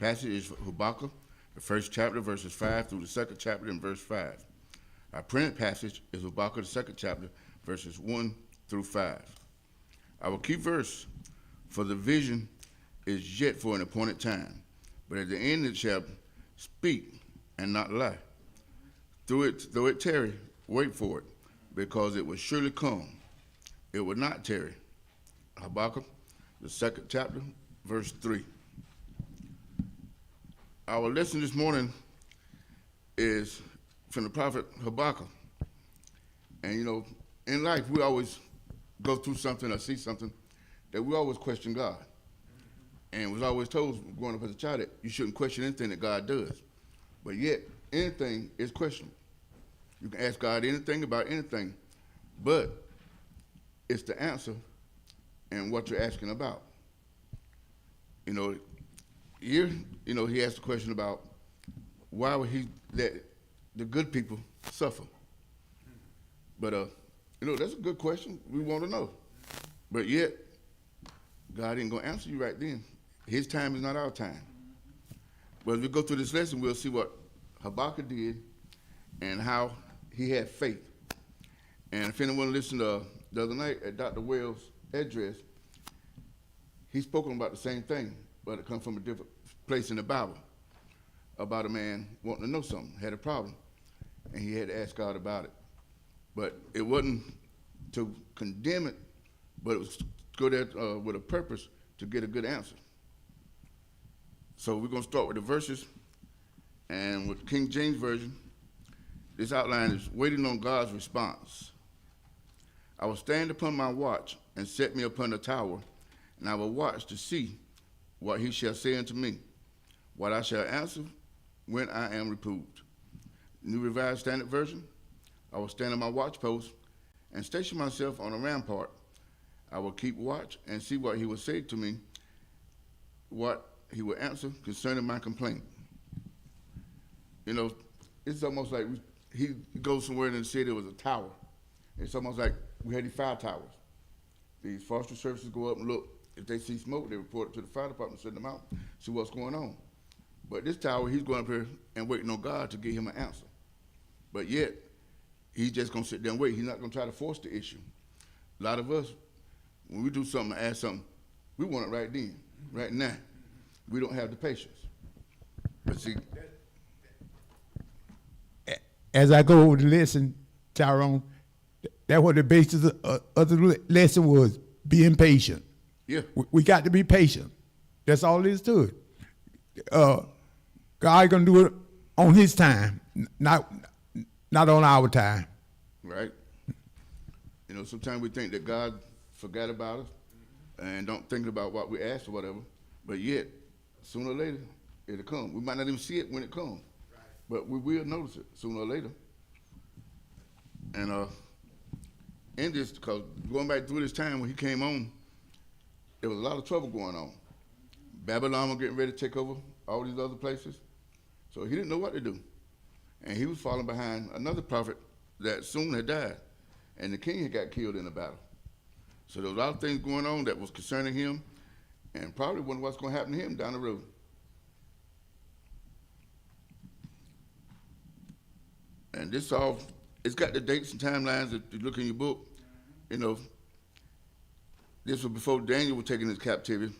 passage is Habakkuk, the first chapter, verses 5 through the second chapter and verse 5. Our printed passage is Habakkuk, the second chapter, verses 1 through 5. Our key verse for the vision is yet for an appointed time, but at the end it shall speak and not lie. Though it tarry, wait for it, because it will surely come. It will not tarry. Habakkuk, the second chapter, verse 3. Our lesson this morning is from the prophet Habakkuk. And in life we always go through something or see something that we always question God. And was always told growing up as a child that you shouldn't question anything that God does. But yet, anything is questionable. You can ask God anything about anything, but it's the answer and what you're asking about. Here, he asked the question about why would he let the good people suffer? But, that's a good question. We want to know. But yet, God ain't going to answer you right then. His time is not our time. But as we go through this lesson, we'll see what Habakkuk did and how he had faith. And if anyone listened the other night at Dr. Wells' address, he's spoken about the same thing, but it comes from a different place in the Bible about a man wanting to know something, had a problem, and he had to ask God about it. But it wasn't to condemn it, but it was to go there with a purpose to get a good answer. So we're going to start with the verses, and with King James Version, this outline is waiting on God's response. I will stand upon my watch and set me upon the tower, and I will watch to see what he shall say unto me, what I shall answer when I am reproved. New Revised Standard Version, I will stand on my watch post and station myself on a rampart. I will keep watch and see what he will say to me, what he will answer concerning my complaint. It's almost like he goes somewhere and said there was a tower. It's almost like we had these fire towers. These forestry services go up and look. If they see smoke, they report it to the fire department, send them out, see what's going on. But this tower, he's going up here and waiting on God to give him an answer. But yet, he's just going to sit there and wait. He's not going to try to force the issue. A lot of us, when we do something, ask something, we want it right then, right now. We don't have the patience. But see, as I go over the lesson, Tyrone, that's what the basis of the lesson was, being patient. Yeah. We got to be patient. That's all there is to it. God going to do it on his time, not on our time. Right. Sometimes we think that God forgot about us and don't think about what we asked or whatever, but yet, sooner or later, it'll come. We might not even see it when it comes, but we will notice it sooner or later. And in this, because going back through this time when he came on, there was a lot of trouble going on. Babylon was getting ready to take over all these other places, so he didn't know what to do. And he was falling behind another prophet that soon had died, and the king had got killed in the battle. So there was a lot of things going on that was concerning him, and probably wondering what's going to happen to him down the road. And this all, it's got the dates and timelines that you look in your book. This was before Daniel was taken into captivity,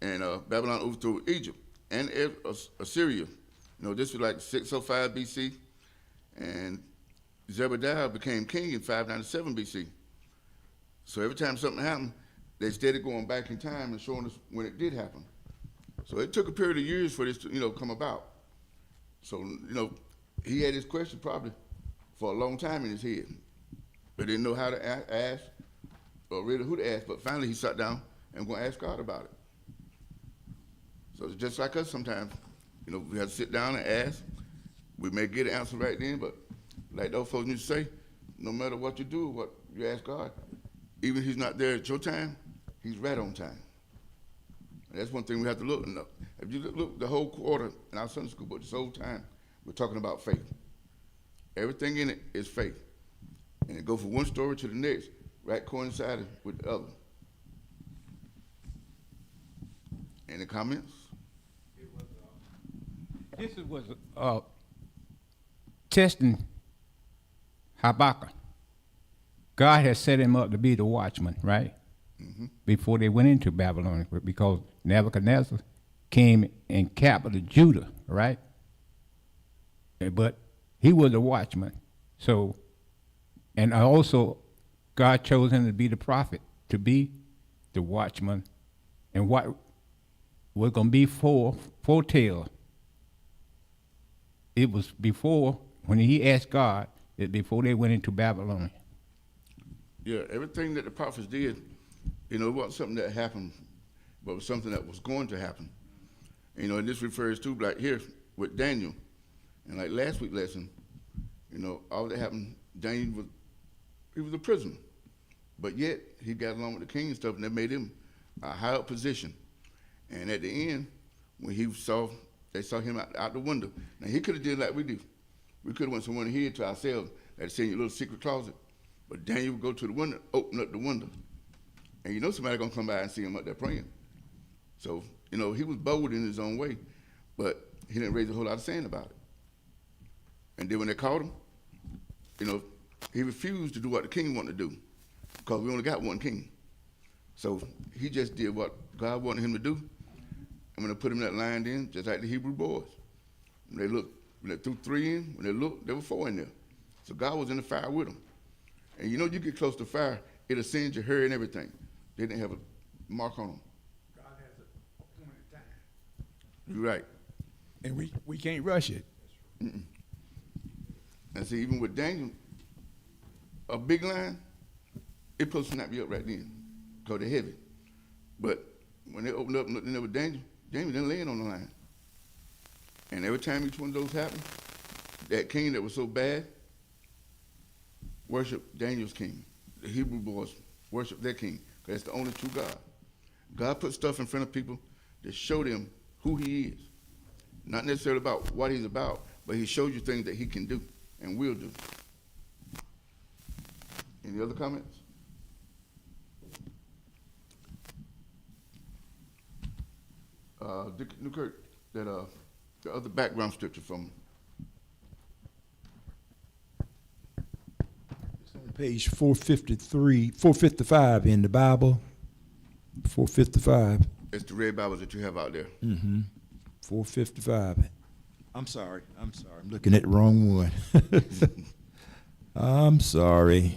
and Babylon overthrew Egypt and Assyria. This was like 605 BC, and Zebediah became king in 597 BC. So every time something happened, they started going back in time and showing us when it did happen. So it took a period of years for this to, come about. So, he had this question probably for a long time in his head, but didn't know how to ask or really who to ask. But finally he sat down and going to ask God about it. So it's just like us sometimes. We have to sit down and ask. We may get an answer right then, but like those folks used to say, no matter what you do, what you ask God, even if he's not there at your time, he's right on time. And that's one thing we have to look. If you look the whole quarter in our Sunday school book, this whole time, we're talking about faith. Everything in it is faith. And it goes from one story to the next, right coinciding with the other. Any comments? It was This was testing Habakkuk. God had set him up to be the watchman, right? Before they went into Babylon, because Nebuchadnezzar came and captured Judah, right? But he was a watchman. So, and also, God chose him to be the prophet, to be the watchman. And what was going to be foretell. It was before, when he asked God, before they went into Babylon. Yeah, everything that the prophets did, it wasn't something that happened, but it was something that was going to happen. And this refers to, like here with Daniel, and like last week's lesson, all that happened, Daniel he was a prisoner. But yet, he got along with the king and stuff, and that made him a high up position. And at the end, when they saw him out the window. Now, he could have did like we do. We could have went somewhere here to ourselves, like say in your little secret closet. But Daniel would go to the window, open up the window. And somebody going to come by and see him up there praying. So, he was bold in his own way, but he didn't raise a whole lot of sand about it. And then when they caught him, he refused to do what the king wanted to do, because we only got one king. So he just did what God wanted him to do. And when they put him in that line then, just like the Hebrew boys, when they threw 3 in, when they looked, there were 4 in there. So God was in the fire with them. And you get close to fire, it'll send your hair and everything. They didn't have a mark on them. God has a appointed time. You're right. And we can't rush it. Mm-mm. And see, even with Daniel, a big line, it supposed to snap you up right then, because they're heavy. But when they opened up and looked in there with Daniel didn't laying on the line. And every time each one of those happened, that king that was so bad worshiped Daniel's king. The Hebrew boys worshiped their king, because that's the only true God. God put stuff in front of people to show them who he is. Not necessarily about what he's about, but he shows you things that he can do and will do. Any other comments? Dick Newkirk, that the other background scripture from It's on page 455 in the Bible. 455. it's the red Bibles that you have out there. 455. I'm sorry. I'm looking at the wrong one. I'm sorry.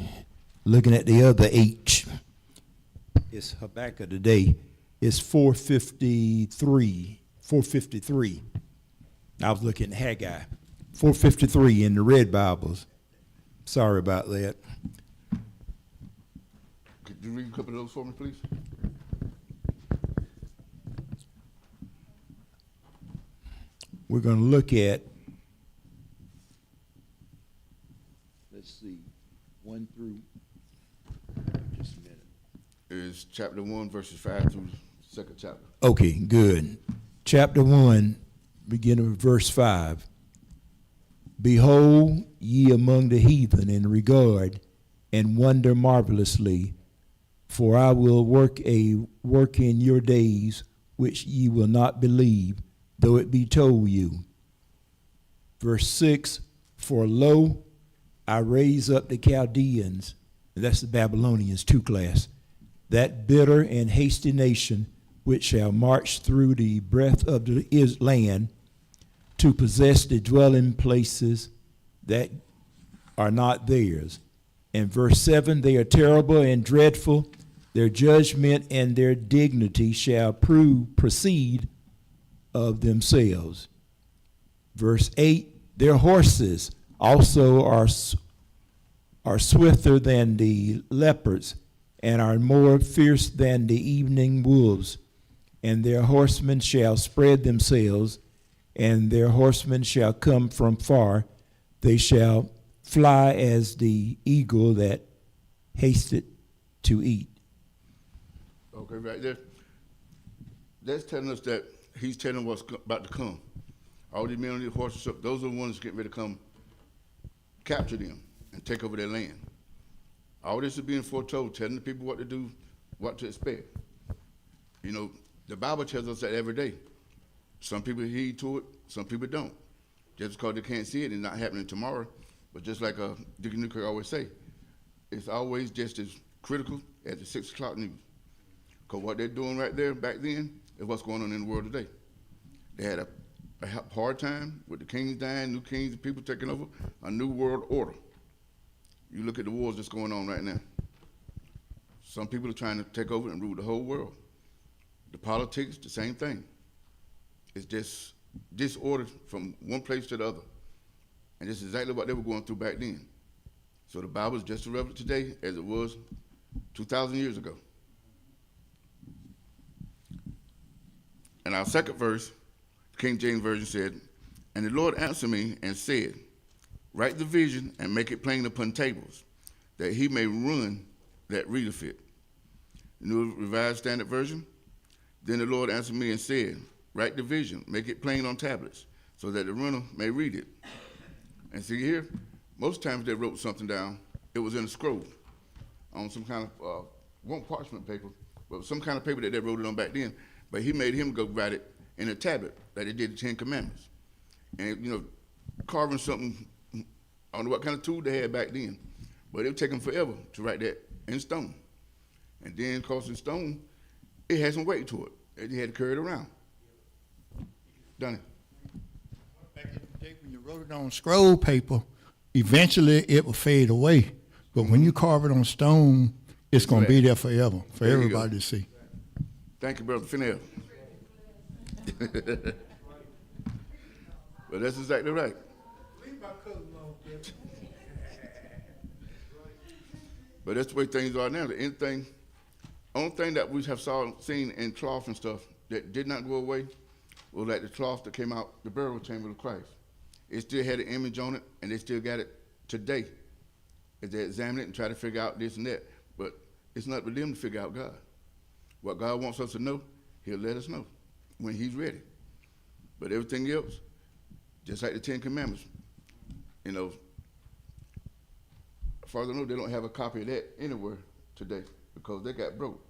Looking at the other H. It's Habakkuk today. It's 453. 453. I was looking at Haggai. 453 in the red Bibles. Sorry about that. Could you read a couple of those for me, please? We're going to look at, let's see, 1 through, just a minute. It's chapter 1, verses 5 through the 2nd chapter. Okay, good. Chapter 1, beginning with verse 5. Behold, ye among the heathen, and regard and wonder marvelously, for I will work a work in your days which ye will not believe, though it be told you. Verse 6, for lo, I raise up the Chaldeans, and that's the Babylonians, 2 class, that bitter and hasty nation, which shall march through the breadth of the land to possess the dwelling places that are not theirs. And verse 7, they are terrible and dreadful. Their judgment and their dignity shall proceed of themselves. Verse 8, their horses also are swifter than the leopards, and are more fierce than the evening wolves. And their horsemen shall spread themselves, and their horsemen shall come from far. They shall fly as the eagle that hasted to eat. Okay, right there. That's telling us that he's telling what's about to come. All these men on these horses, those are the ones getting ready to come capture them and take over their land. All this is being foretold, telling the people what to do, what to expect. The Bible tells us that every day. Some people heed to it, some people don't. Just because they can't see it and not happening tomorrow, but just like Deacon Newkirk always say, it's always just as critical as the 6 o'clock news. Because what they're doing right there back then is what's going on in the world today. They had a hard time with the kings dying, new kings and people taking over, a new world order. You look at the wars that's going on right now. Some people are trying to take over and rule the whole world. The politics, the same thing. It's just disorder from one place to the other. And this is exactly what they were going through back then. So the Bible is just as relevant today as it was 2,000 years ago. And our second verse, King James Version said, "And the Lord answered me and said, Write the vision and make it plain upon tables, that he may run that readeth it." New Revised Standard Version, "Then the Lord answered me and said, Write the vision, make it plain on tablets, so that the runner may read it." And see here, most times they wrote something down, it was in a scroll, on some kind of, won't parchment paper, but some kind of paper that they wrote it on back then. But he made him go write it in a tablet, like they did the 10 Commandments. And, you know, carving something, I don't know what kind of tool they had back then, but it would take them forever to write that in stone. And then, of course, in stone, it had some weight to it. They had to carry it around. Done Back in the day when you wrote it on scroll paper, eventually it will fade away. But when you carve it on stone, it's going to be there forever for There you everybody go. to see. Thank you, Brother Fennell. But that's exactly right. But that's the way things are now. Only thing that we have seen in cloth and stuff that did not go away was like the cloth that came out the burial chamber of Christ. It still had an image on it, and they still got it today. As they examine it and try to figure out this and that. But it's not for them to figure out God. What God wants us to know, he'll let us know when he's ready. But everything else, just like the 10 Commandments, you know, as far as I know, they don't have a copy of that anywhere today because they got broke.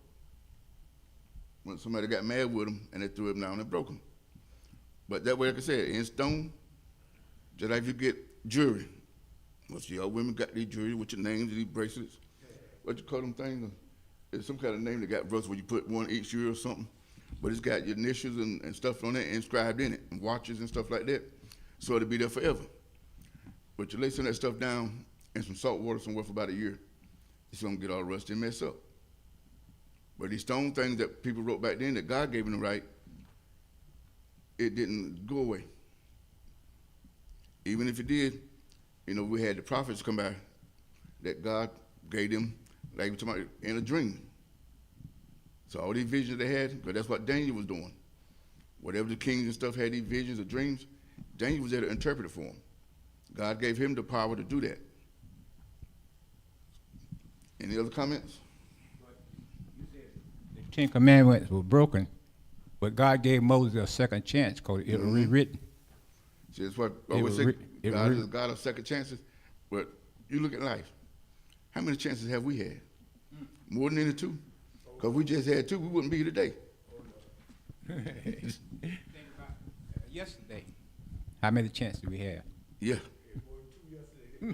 When somebody got mad with them and they threw them down and broke them. But that way, like I said, in stone, just like if you get jewelry. Most of y'all women got these jewelry with your names, these bracelets. What you call them things? It's some kind of name that got bracelets where you put one each year or something. But it's got your initials and stuff on it inscribed in it, and watches and stuff like that. So it'll be there forever. But you lay some of that stuff down in some salt water somewhere for about a year, it's gonna get all rusty and mess up. But these stone things that people wrote back then that God gave them the right, it didn't go away. Even if it did, you know, we had the prophets come by that God gave them, like we talking about, in a dream. So all these visions they had, because that's what Daniel was doing. Whatever the kings and stuff had these visions or dreams, Daniel was there to interpret it for them. God gave him the power to do that. Any other comments? You said the 10 Commandments were broken, but God gave Moses a second chance because it was rewritten. See, that's what I always say. God is a God of second chances. But you look at life. How many chances have we had? More than any two? Because we just had two, we wouldn't be here today. Think about yesterday. How many chances do we have? Yeah. I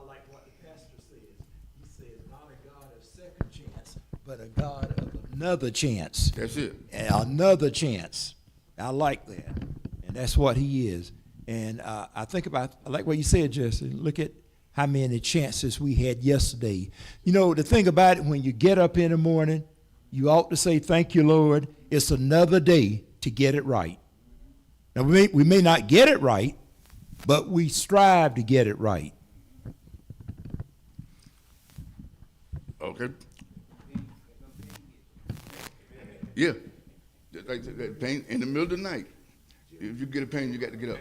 like what the pastor says. He says, not a God of second chance, but a God of another chance. That's it. And another chance. I like that. And that's what he is. And I like what you said, Jesse. Look at how many chances we had yesterday. You know, the thing about it, when you get up in the morning, you ought to say, thank you, Lord. It's another day to get it right. Now, we may not get it right, but we strive to get it right. Okay. Yeah. Like that pain in the middle of the night. If you get a pain, you got to get up.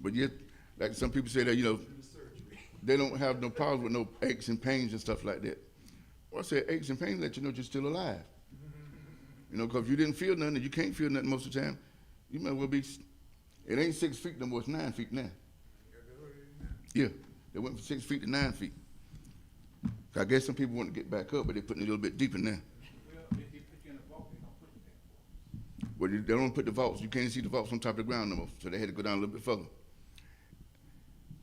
But yet, like some people say that, you know, they don't have no problems with no aches and pains and stuff like that. Well, I say aches and pains let you know you're still alive. You know, because if you didn't feel nothing and you can't feel nothing most of the time, you might well be, it ain't 6 feet no more, it's 9 feet now. Yeah, they went from 6 feet to 9 feet. I guess some people want to get back up, but they're putting it a little bit deeper now. Well, they don't put the vaults. You can't see the vaults on top of the ground no more, so they had to go down a little bit further.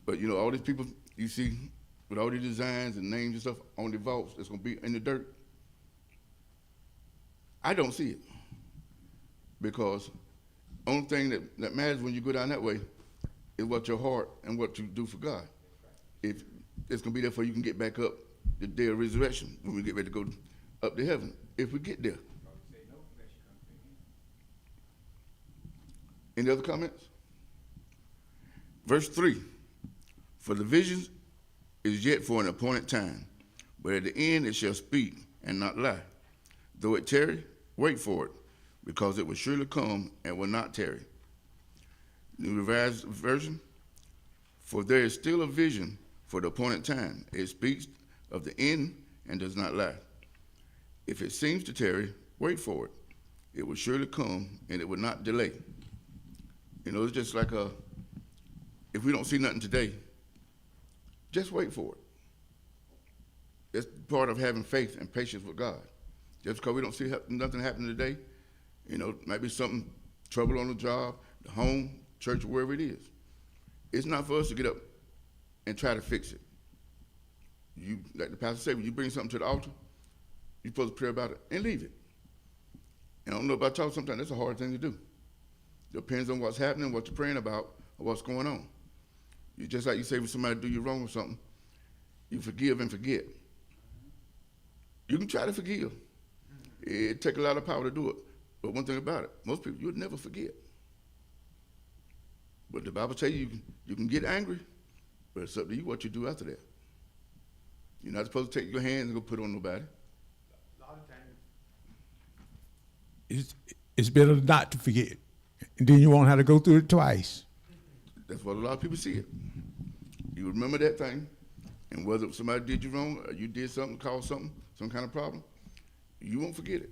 But you know, all these people you see with all these designs and names and stuff on the vaults that's gonna be in the dirt, I don't see it. Because only thing that matters when you go down that way is what your heart and what you do for God. If it's gonna be there for you can get back up the day of resurrection when we get ready to go up to heaven, if we get there. Any other comments? Verse 3, for the vision is yet for an appointed time, but at the end it shall speak and not lie. Though it tarry, wait for it, because it will surely come and will not tarry. New Revised Version, for there is still a vision for the appointed time. It speaks of the end and does not lie. If it seems to tarry, wait for it. It will surely come and it will not delay. You know, it's just like if we don't see nothing today, just wait for it. That's part of having faith and patience with God. Just because we don't see nothing happening today, you know, might be something, trouble on the job, the home, church, wherever it is. It's not for us to get up and try to fix it. You, like the pastor said, when you bring something to the altar, you're supposed to pray about it and leave it. And I don't know about y'all, sometimes that's a hard thing to do. Depends on what's happening, what you're praying about, or what's going on. You just like you say when somebody do you wrong or something, you forgive and forget. You can try to forgive. It takes a lot of power to do it. But one thing about it, most people, you'll never forget. But the Bible tells you you can get angry, but it's up to you what you do after that. You're not supposed to take your hands and go put it on nobody. A lot of times it's better not to forget. And then you won't have to go through it twice. That's what a lot of people see it. You remember that thing, and whether somebody did you wrong or you did something, caused something, some kind of problem, you won't forget it.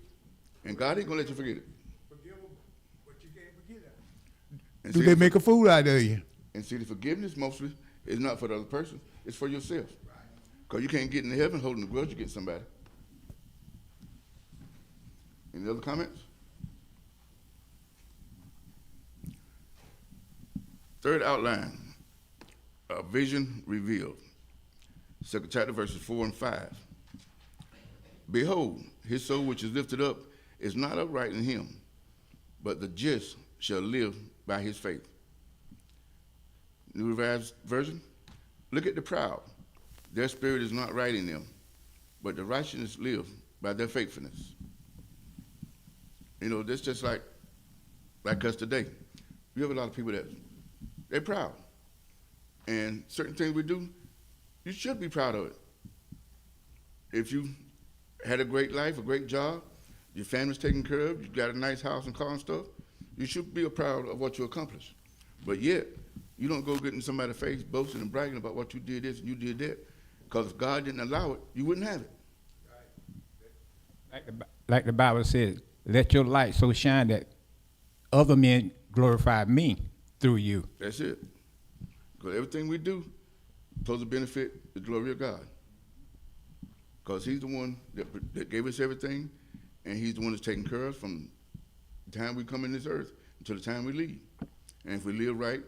And God ain't gonna let you forget it. Forgive them, but you can't forget it. And Do see, they make a fool out of you? And see, the forgiveness mostly is not for the other person, it's for yourself. Because you can't get into heaven holding a grudge against somebody. Any other comments? Third outline, a vision revealed. Second chapter, verses 4 and 5. Behold, his soul which is lifted up is not upright in him, but the just shall live by his faith. New Revised Version, look at the proud. Their spirit is not right in them, but the righteous live by their faithfulness. You know, that's just like us today. We have a lot of people that they're proud. And certain things we do, you should be proud of it. If you had a great life, a great job, your family's taken care of, you got a nice house and car and stuff, you should be proud of what you accomplished. But yet, you don't go get in somebody's face boasting and bragging about what you did this and you did that, because if God didn't allow it, you wouldn't have it. Like the Bible says, let your light so shine that other men glorify me through you. That's it. Because everything we do is supposed to benefit the glory of God. Because he's the one that gave us everything, and he's the one that's taking care of us from the time we come in this earth until the time we leave. And if we live right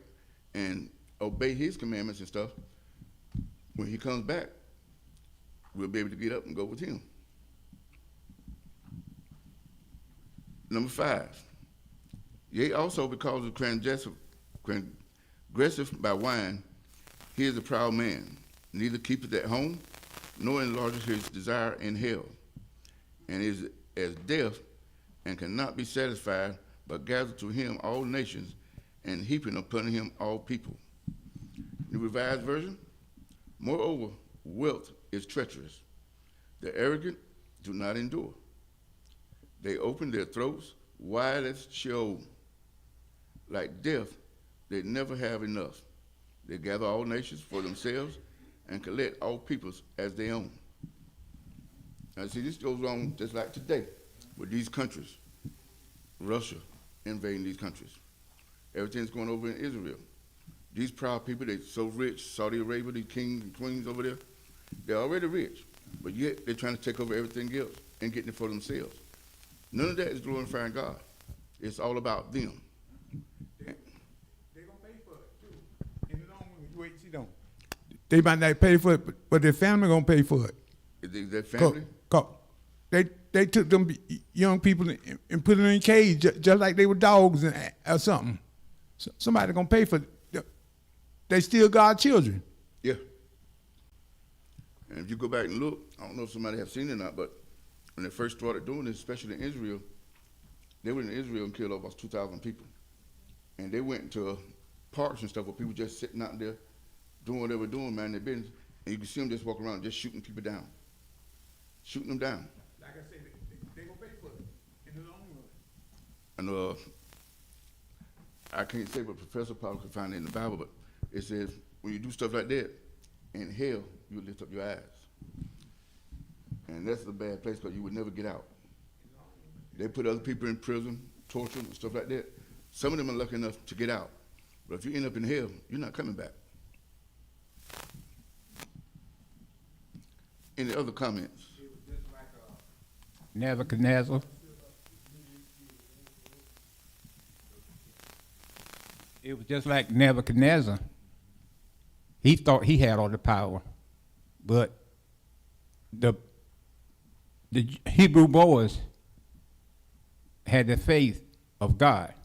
and obey his commandments and stuff, when he comes back, we'll be able to get up and go with him. Number 5, yea, also because of transgressive by wine, he is a proud man, neither keepeth at home, nor enlarges his desire in hell, and is as deaf and cannot be satisfied, but gather to him all nations, and heaping upon him all people. The Revised Version, moreover, wealth is treacherous. The arrogant do not endure. They open their throats wide as Sheol. Like death, they never have enough. They gather all nations for themselves and collect all peoples as their own. Now see, this goes on just like today with these countries. Russia invading these countries. Everything's going over in Israel. These proud people, they're so rich, Saudi Arabia, these kings and queens over there, they're already rich. but yet they're trying to take over everything else and getting it for themselves. None of that is glorifying God. It's all about them. They're gonna pay for it too. In the long run, you wait and see them. They might not pay for it, but their family gonna pay for it. Is their family? They took them young people and put them in a cage just like they were dogs or something. So somebody gonna pay for it. They still God's children. Yeah. And if you go back and look, I don't know if somebody have seen it or not, but when they first started doing this, especially in Israel, they went in Israel and killed over 2,000 people. And they went to parks and stuff where people just sitting out there doing what they were doing, man, their business. And you can see them just walking around just shooting people down. Shooting them down. Like I said, they gonna pay for it in the long run. And I can't say what Professor probably could find it in the Bible, but it says when you do stuff like that, in hell, you lift up your eyes. And that's a bad place because you would never get out. They put other people in prison, torture them, and stuff like that. Some of them are lucky enough to get out. But if you end up in hell, you're not coming back. Any other comments? Nebuchadnezzar. It was just like Nebuchadnezzar. He thought he had all the power, but the Hebrew boys had the faith of God,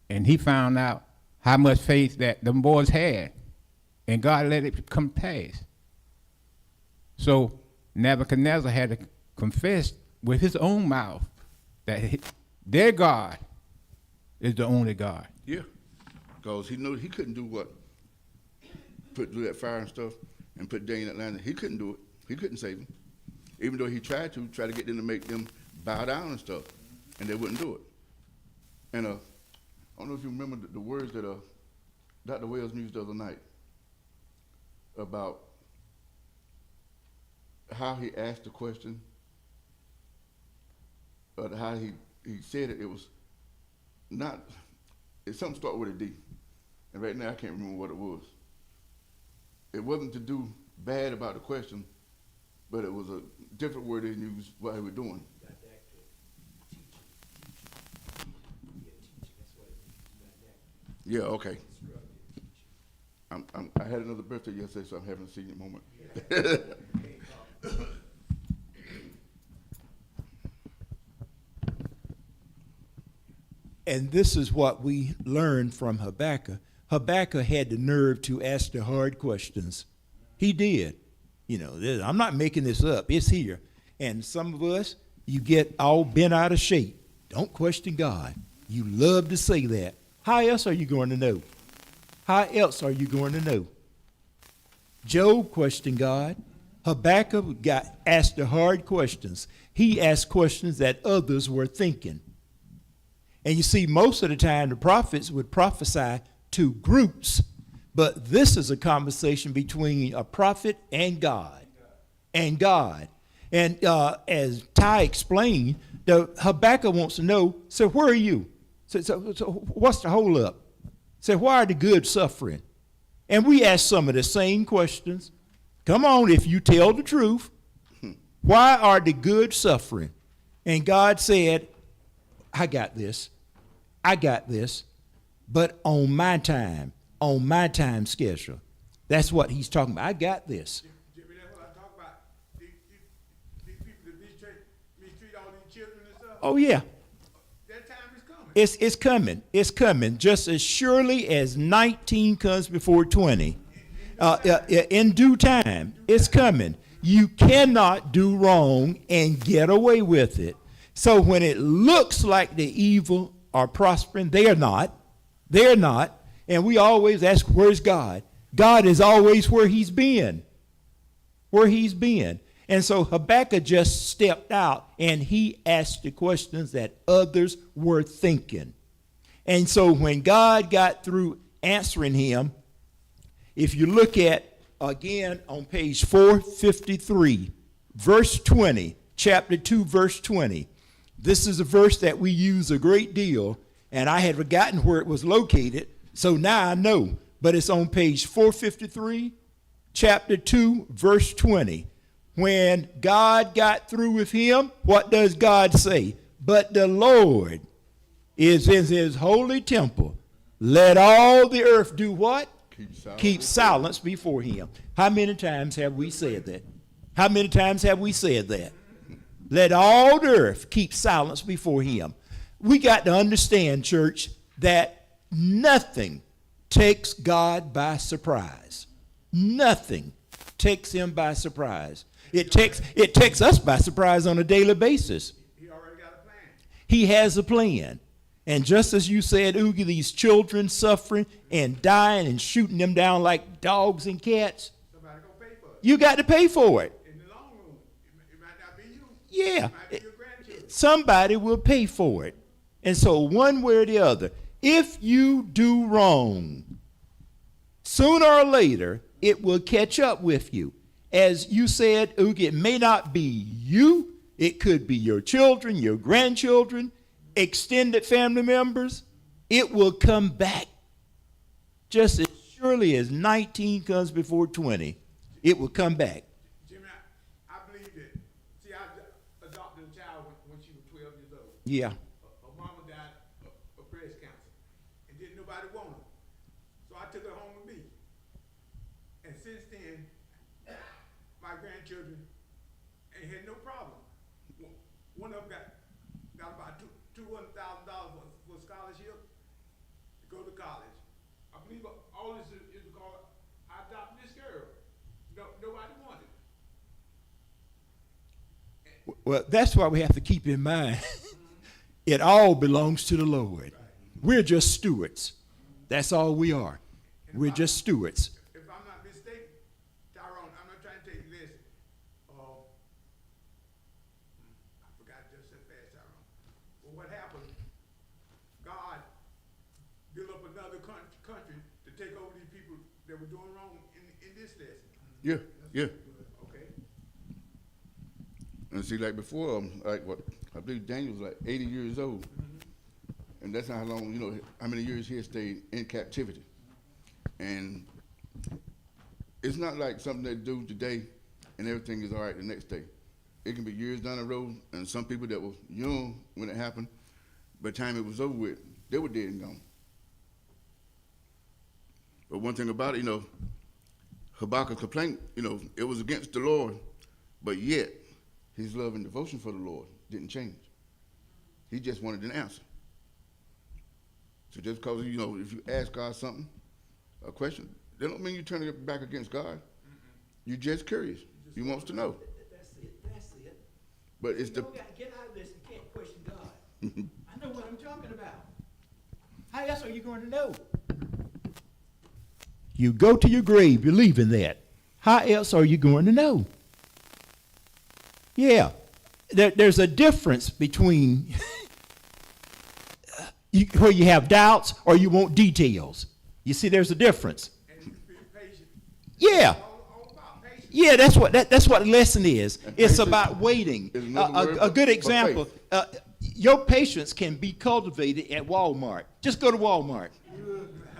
and he found out how much faith that them boys had, and God let it come to pass. So Nebuchadnezzar had to confess with his own mouth that their God is the only God. Yeah, because he knew he couldn't do what? Put through that fire and stuff and put Daniel in that land. He couldn't do it. He couldn't save them. Even though he tried to get them to make them bow down and stuff, and they wouldn't do it. And I don't know if you remember the words that Dr. Wells used the other night about how he asked the question, but how he said it. It was not, it's something started with a D. And right now I can't remember what it was. It wasn't to do bad about the question, but it was a different word they used while he was doing. Yeah, okay. I had another birthday yesterday, so I'm having a senior moment. And this is what we learned from Habakkuk. Habakkuk had the nerve to ask the hard questions. He did. You know, I'm not making this up. It's here. And some of us, you get all bent out of shape. Don't question God. You love to say that. How else are you going to know? How else are you going to know? Job questioned God. Habakkuk asked the hard questions. He asked questions that others were thinking. And you see, most of the time, the prophets would prophesy to groups. But this is a conversation between a prophet and God. And God. And as Ty explained, Habakkuk wants to know, so where are you? So what's the hold up? So why are the good suffering? And we ask some of the same questions. Come on, if you tell the truth, why are the good suffering? And God said, I got this, but on my time schedule. That's what he's talking about. I got this. Jimmy, that's what I talk about. These people that mistreat all these children and stuff. Oh, yeah. That time is coming. It's coming. It's coming. Just as surely as 19 comes before 20. In due time, it's coming. You cannot do wrong and get away with it. So when it looks like the evil are prospering, they are not. They're not. And we always ask, where's God? God is always where he's been. Where he's been. And so Habakkuk just stepped out and he asked the questions that others were thinking. And so when God got through answering him, if you look at, again, on page 453, verse 20, chapter 2, verse 20. This is a verse that we use a great deal, and I had forgotten where it was located, so now I know. But it's on page 453, chapter 2, verse 20. When God got through with him, what does God say? But the Lord is in his holy temple. Let all the earth do what? Keep silence before him. How many times have we said that? How many times have we said that? Let all the earth keep silence before him. We got to understand, church, that nothing takes God by surprise. Nothing takes him by surprise. It takes us by surprise on a daily basis. He already got a plan. He has a plan. And just as you said, Oogie, these children suffering and dying and shooting them down like dogs and cats, Somebody gonna pay for it. you got to pay for it. In the long run, it might not be you. Yeah. It might be your grandchildren. Somebody will pay for it. And so one way or the other, if you do wrong, sooner or later, it will catch up with you. As you said, Oogie, it may not be you. It could be your children, your grandchildren, extended family members. It will come back. Just as surely as 19 comes before 20, it will come back. Jimmy, I believe that. See, I adopted a child when she was 12 years old. Yeah. Her mama died of breast cancer, and didn't nobody want her. So I took her home with me. And since then, my grandchildren ain't had no problem. One of them got about $200,000 for a scholarship to go to college. I believe all this is because I adopted this girl. Nobody wanted her. Well, that's why we have to keep in mind it all belongs to the Lord. We're just stewards. That's all we are. We're just stewards. If I'm not mistaken, Tyrone, I'm not trying to take this. I forgot just so fast, Tyrone. Well, what happened? God built up another country to take over these people that were doing wrong in this lesson. Yeah, yeah. Okay. And see, like before, like what I believe Daniel was like 80 years old, and that's not how long, how many years he had stayed in captivity. And it's not like something they do today, and everything is all right the next day. It can be years down the road, and some people that were young when it happened, by the time it was over with, they were dead and gone. But one thing about it, Habakkuk's complaint, it was against the Lord, but yet his love and devotion for the Lord didn't change. He just wanted an answer. So just because, if you ask God something, a question, that don't mean you turn your back against God. You're just curious. You wants to know. That's it. That's it. But it's the Get out of this and can't question God. I know what I'm talking about. How else are you going to know? You go to your grave believing that. How else are you going to know? Yeah. There's a difference between where you have doubts or you want details. You see, there's a difference. And you be patient. Yeah. All about patience. Yeah, that's what the lesson is. And It's patience about waiting. is another word A good for example, your patience can be cultivated at Walmart. Just go to Walmart.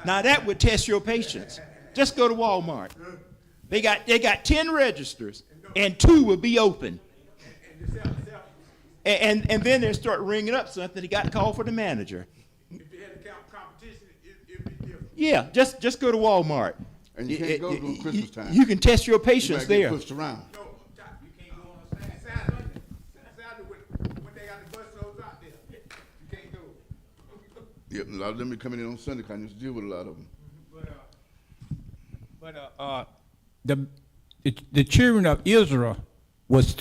Now that would test your patience. Just go to Walmart. They got 10 registers, and 2 will be open. And then they start ringing up something. They got to call for the manager. If you had a competition, it'd be different. Yeah, just go to Walmart. And you can't go during Christmas time. You can test your You patience might get there. pushed around. No, you can't go on Saturday. Saturday when they got the bus loads out there, you can't go. Yep, a lot of them be coming in on Sunday because I used to deal with a lot of them. The children of Israel was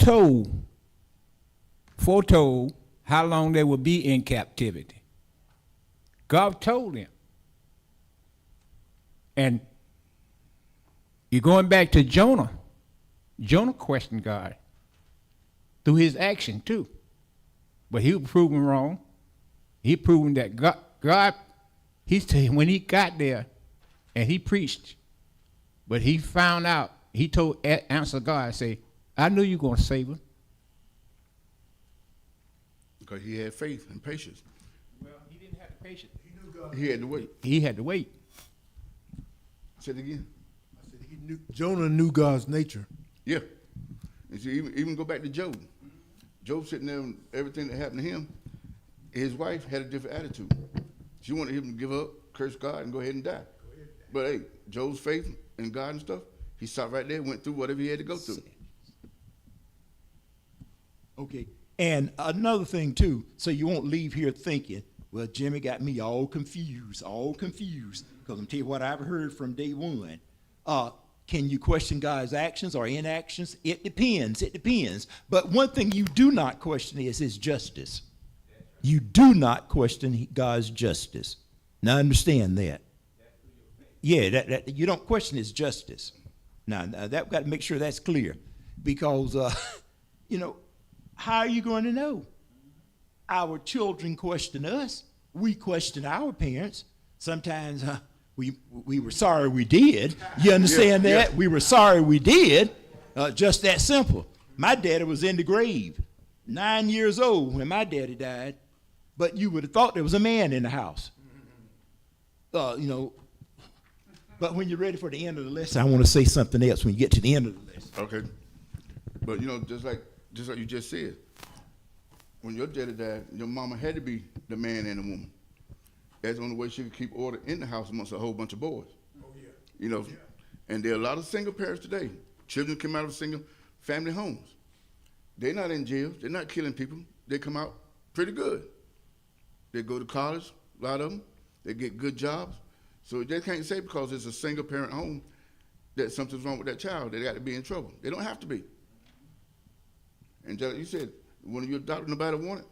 foretold how long they would be in captivity. God told them. And you're going back to Jonah. Jonah questioned God through his action too. But he was proven wrong. He proven that God when he got there and he preached, but he found out, he answered God, say, I knew you were going to save him. Because he had faith and patience. Well, he didn't have the patience. He had to wait. He had to wait. Say it again. Jonah knew God's nature. Yeah. And see, even go back to Job. Job sitting there and everything that happened to him, his wife had a different attitude. She wanted him to give up, curse God, and go ahead and die. But hey, Job's faith in God and stuff, he stopped right there, went through whatever he had to go through. Okay. And another thing, too, so you won't leave here thinking, well, Jimmy got me all confused. Because I'm going to tell you what I've heard from day one. Can you question God's actions or inactions? It depends. But one thing you do not question is his justice. You do not question God's justice. Now, understand that. Yeah, that you don't question his justice. Now that got to make sure that's clear. Because, how are you going to know? Our children question us. We question our parents. Sometimes we were sorry we did. You understand that? Yeah. We were sorry we did. Just that simple. My daddy was in the grave, 9 years old when my daddy died. But you would have thought there was a man in the house. But when you're ready for the end of the lesson, I want to say something else when you get to the end of the lesson. Okay. But just like you just said, when your daddy died, your mama had to be the man and the woman. That's the only way she could keep order in the house amongst a whole bunch of boys. Oh, yeah. And there are a lot of single parents today. Children come out of single family homes. They're not in jail. They're not killing people. They come out pretty good. They go to college, a lot of them. They get good jobs. So they can't say because it's a single parent home that something's wrong with that child. They got to be in trouble. They don't have to be. And just like you said, one of your daughters, nobody wanted.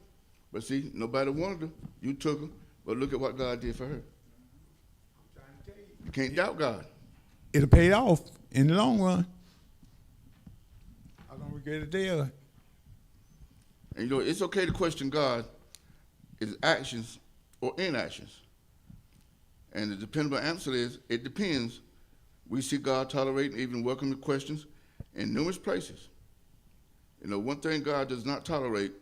But see, nobody wanted her. You took her. But look at what God did for her. You can't doubt God. It'll pay off in the long run. I don't regret a day of it. And it's okay to question God, his actions or inactions. And the dependable answer is, it depends. We see God tolerating, even welcoming questions in numerous places. One thing God does not tolerate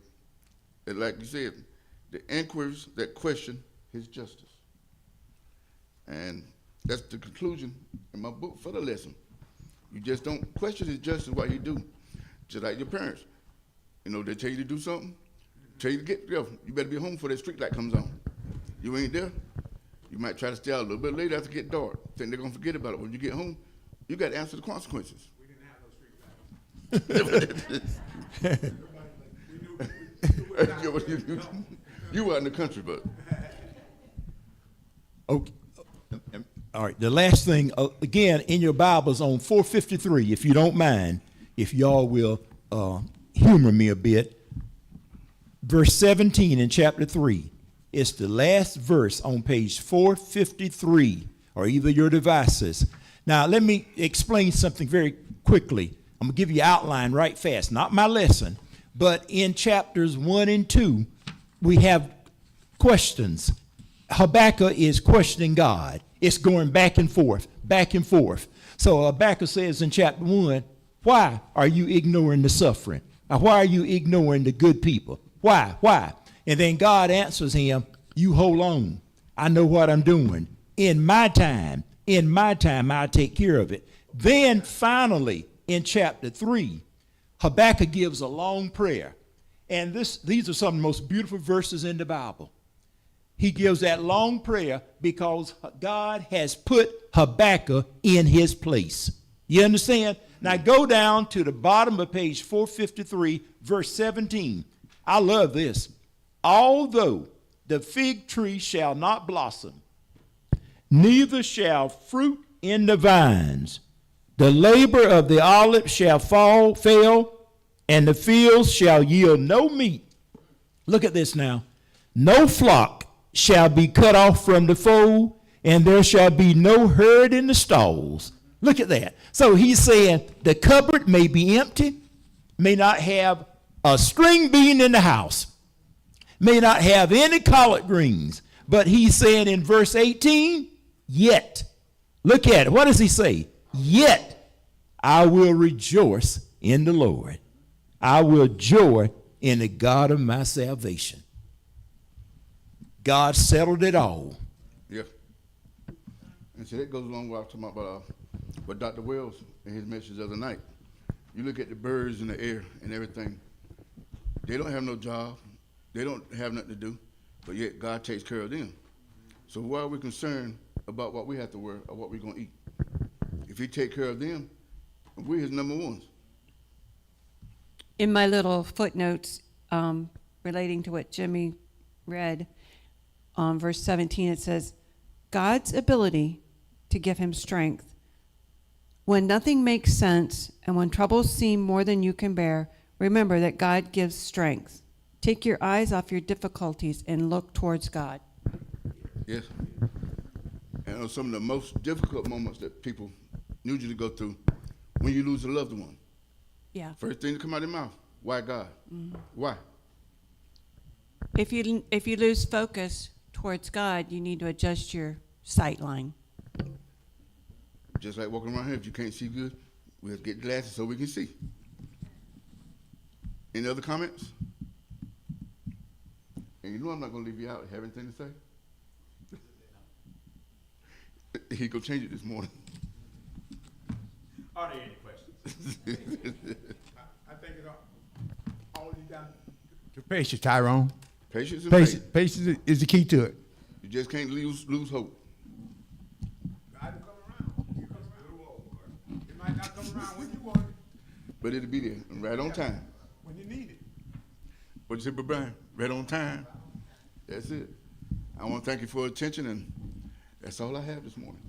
is, like you said, the inquiries that question his justice. And that's the conclusion in my book for the lesson. You just don't question his justice while you do. Just like your parents. They tell you to do something, tell you to get there. You better be home before that street light comes on. You ain't there, you might try to stay out a little bit later after it get dark. Think they're going to forget about it. When you get home, you got to answer the consequences. We didn't have no street lights. You were in the country, but. Okay. All right. The last thing, again, in your Bibles on 453, if you don't mind, if y'all will humor me a bit. Verse 17 in chapter 3. It's the last verse on page 453, or either your devices. Now, let me explain something very quickly. I'm going to give you an outline right fast. Not my lesson, but in chapters 1 and 2, we have questions. Habakkuk is questioning God. It's going back and forth, back and forth. So Habakkuk says in chapter 1, why are you ignoring the suffering? Why are you ignoring the good people? Why? And then God answers him, you hold on. I know what I'm doing. In my time, I'll take care of it. Then finally, in chapter 3, Habakkuk gives a long prayer. And these are some of the most beautiful verses in the Bible. He gives that long prayer because God has put Habakkuk in his place. You understand? Now go down to the bottom of page 453, verse 17. I love this. Although the fig tree shall not blossom, neither shall fruit in the vines, the labor of the olive shall fail, and the fields shall yield no meat. Look at this now. No flock shall be cut off from the fold, and there shall be no herd in the stalls. Look at that. So he's saying the cupboard may be empty, may not have a string bean in the house, may not have any collard greens, but he's saying in verse 18, yet. Look at it. What does he say? Yet I will rejoice in the Lord. I will joy in the God of my salvation. God settled it all. Yeah. And so that goes along with what I was talking about what Dr. Wells in his message the other night. You look at the birds in the air and everything. They don't have no job. They don't have nothing to do, but yet God takes care of them. So why are we concerned about what we have to worry or what we're going to eat? If he take care of them, we're his number ones. In my little footnotes relating to what Jimmy read, verse 17, it says, God's ability to give him strength. When nothing makes sense and when troubles seem more than you can bear, remember that God gives strength. Take your eyes off your difficulties and look towards God. Yes. And some of the most difficult moments that people usually go through when you lose a loved one. Yeah. First thing to come out of their mouth, why God? Mm-hmm. Why? If you lose focus towards God, you need to adjust your sight line. Just like walking around here, if you can't see good, we have to get glasses so we can see. Any other comments? And you know I'm not going to leave you out. Have anything to say? He go change it this morning. Are there any questions? I think it's all you got. To patience, Tyrone. Patience and Patience, faith. patience is the key to it. You just can't lose hope. God will come around. He'll come around. It might not come around when you want it, But it'll be there, and right on time. when you need it. What you say, Brother Brian? Right on time. That's it. I want to thank you for your attention, and that's all I have this morning.